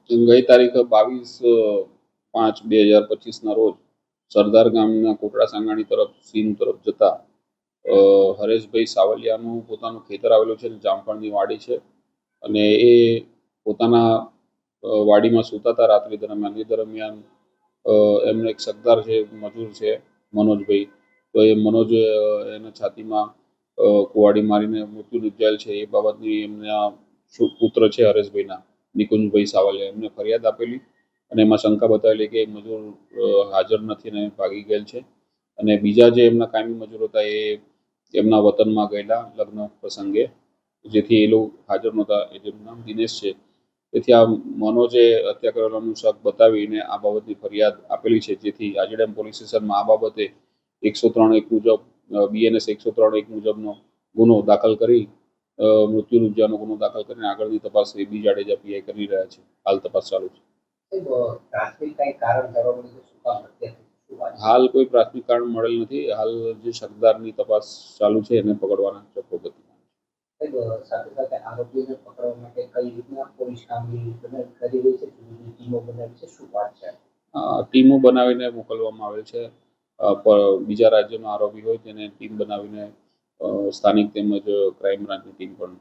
ગઈ તારીખ 22/5/2025ના રોજ સરદાર ગામના કોટડા સાંગાણી તરફ સીમ તરફ જતા હરેશભાઈ સાવલિયાનું પોતાનું ખેતર આવેલું છે અને જામફળની વાડી છે અને એ પોતાના વાડીમાં સૂતા હતા રાત્રિ દરમિયાન. એ દરમિયાન એમનો એક સરદાર છે, મજૂર છે મનોજભાઈ, તો એ મનોજ એના છાતીમાં કુવાડી મારીને મૃત્યુ નિપજાયેલ છે. એ બાબતની એમના પુત્ર છે હરેશભાઈના નિકુંજભાઈ સાવલિયા, એમને ફરિયાદ આપેલી અને એમાં શંકા બતાવેલી કે મજૂર હાજર નથી અને ભાગી ગયેલ છે. અને બીજા જે એમના કાયમી મજૂર હતા એ એમના વતનમાં ગયેલા લગ્ન પ્રસંગે, જેથી એ લોકો હાજર નહોતા. જેનું નામ દિનેશ છે. તેથી આ મનોજે હત્યા કરેલાનું શક બતાવીને આ બાબતની ફરિયાદ આપેલી છે, જેથી આજીડેમ પોલીસ સ્ટેશનમાં આ બાબતે 103(1) મુજબ BNS 103(1) મુજબનો ગુનો દાખલ કરી મૃત્યુ નિપજાવાનો ગુનો દાખલ કરીને આગળની તપાસ બી જાડેજા PI કરી રહ્યા છે. હાલ તપાસ ચાલુ છે. હાલ કોઈ પ્રાથમિક કારણ મળેલ નથી. હાલ જે સરદારની તપાસ ચાલુ છે એને પકડવાના ચોખ્ખો ગતિમાં સાથે સાથે આરોપીને પકડવા માટે કઈ રીતના પોલીસ કામગીરી કરી રહી છે, ટીમો બનાવી છે, શું વાત છે? ટીમો બનાવીને મોકલવામાં આવે છે. બીજા રાજ્યનો આરોપી હોય તેને ટીમ બનાવીને સ્થાનિક તેમજ ક્રાઇમ બ્રાન્ચની ટીમ પણ